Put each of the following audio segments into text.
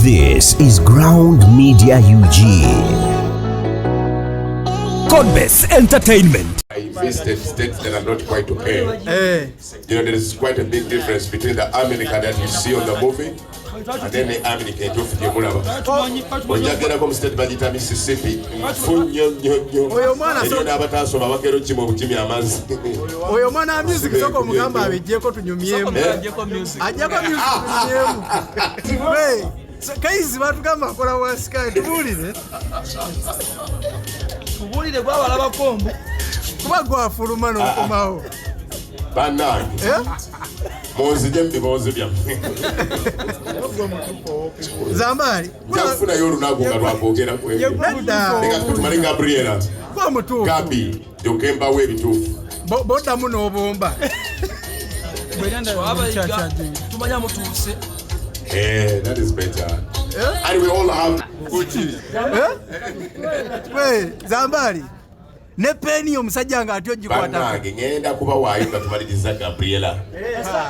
This is Ground Media UG. Codebase Entertainment. I visited states that are not quite okay. You know, there is quite a big difference between the America that you see on the movie and then the America you don't feel more about. When you get a state by the Mississippi, oyo mwana music soko mugamba abejeko tunyumyemu ajako music we Kaiyz batugamba kola wasika tubulire kwa balaba kombo kuba gwafuluma n'okomawo banange muzije mbiboze bya Zambaali jafuna yorunago ngalwabogera kwe ndeka kutumali Gabriela kwa mutufu Gabi jokemba we bitufu boda muno obomba tumanya mutuse. That is better. And we all have Gucci. We Zambaali ne peni omusajja nga atyo gikwata banange ngenda kuba waayuka tumaliriza Gabriela.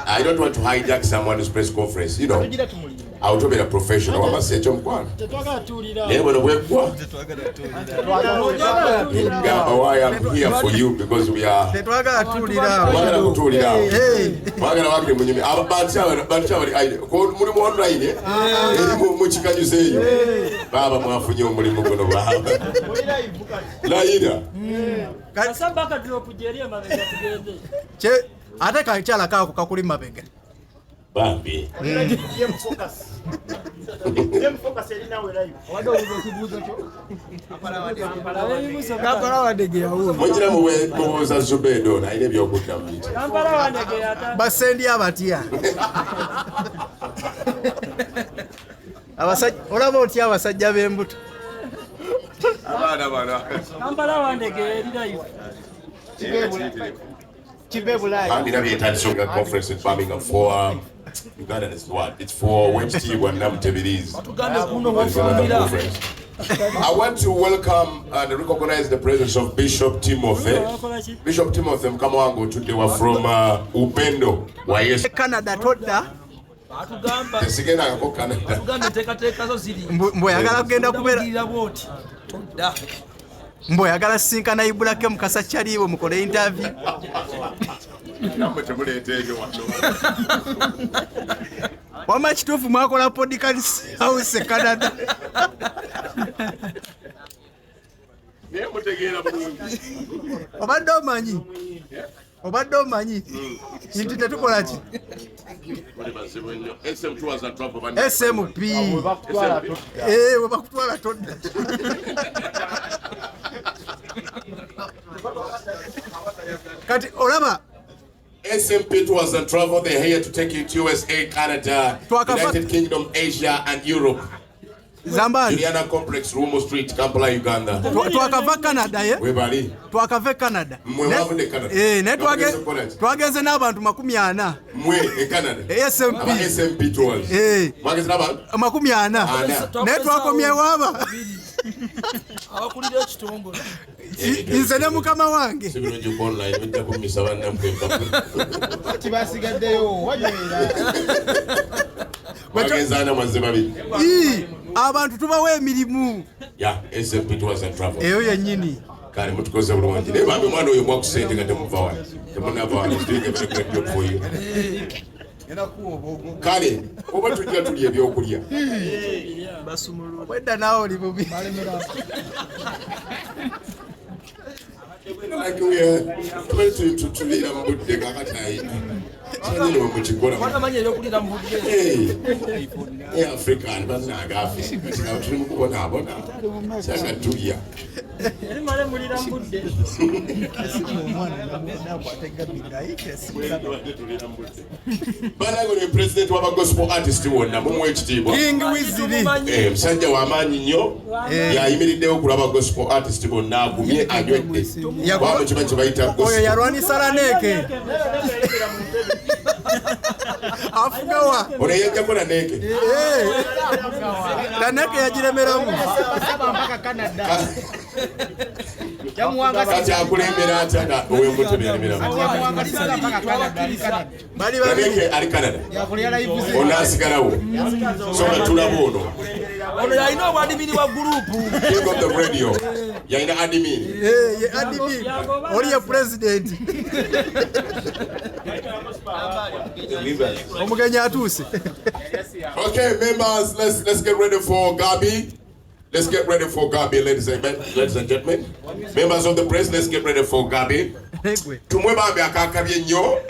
I don't want to hijack someone's press conference, you know. I'll be a professional. I'm a secho mkwano. Never know where go. I am here for you because we are. Tetwaga atulira. Wagala kutulira. Wagala wakire munyumi. Abacha ko muri mu online. Mu chikanyuze yo. Baba mwafunye omulimu gono baba. Laida. Kasambaka tulokujeria mabega tugende. Che ate kaichala kako kakuli mabega. Bambi. Focus elina we live. Wado uzokibuza cho. Kampala wadege ya uwo. Mujira muwe kubuza Zubedo na ile byokutta miti. Kampala wadege ata. Basendi abatya. Abasajja olaba otya abasajja b'embuto. Abana bana. Kampala wadege elina live. I'm in a traditional conference in Birmingham for Uganda is what? It's for Wednesday when Namtebiris. I want to welcome and recognize the presence of Bishop Timothy. Bishop Timothy Mkamango today were from Upendo. Canada todda. Tesigenda ko Canada. Uganda teka zo ziri. Mbo yagala kugenda kubera boti. Todda. Mbo yagala sinkana ibra ke Mukasa chaliwo mukole interview. Wama chitufu mwakola podcast house Canada. Ne mutegeera bulungi. Obadde omanyi. Nti tetukola ki? SMP. Webakutwala todda. Kati olaba SMP tours and travel, they're here to take you to USA, Canada, United Kingdom, Asia, and Europe. Zambaali. Juliana Complex, Rumo Street, Kampala, Uganda. Twakava Canada ye? Webali. Twakava Canada. Mwe wavune Canada. Ne twageze n'abantu 40. Mwe Canada. SMP. SMP tours. Mwageze n'abantu 40. Ne twakomye waba. Abakulira ekitongole. Nze ne mukama wange. Sibirungi ku online bijja kumisa bannamwe kapu. Kibasigaddeyo wajera. Bagezana mwanze babiri. Abantu tubawe emirimu. Ya, SMP tours and travel. Eyo yennyini. Kale mutukoze bulungi. Ne bambi mwana oyo mwakusente nga temuva wano. Temunava wano. Doing a very great job for you. Kale, oba tujja tulya ebyokulya. Basumulu. Wedda naawe oli bubi. Tuliira mu budde kakatayi. Sanyi mu kikola. Batamanya ebyokulira mu budde. African bazinaga Africa. Tuli mu kubonabona. Sanga tulya. Eri male mulira mu budde. Banago ne president wa gospel artist wonna mumwe ekitiibwa. King Wiziri. Musajja w'amaanyi nnyo. Yayimiriddewo kulaba gospel artist bonna agumye anywedde. Wamu kiba kye bayita gospel. Oyo yalwanisa Laneke. Afugawa. Ono yajja kola neke. Kaneke yagiremeramu. Kati akulembera atya ow'embuto byalibiramu. Kaneke ali Canada. Ono asigalawo. So nga tulaba ono. Ono yalina obwadimini wa gurupu. King of the radio. Yalina admin. Ye admin. Oli ye president. Omugenyi atuuse. Okay, members, let's get ready for Gabi. Let's get ready for Gabi, ladies and gentlemen. Members of the press, let's get ready for Gabi. Tumwe bambi akakabye nnyo.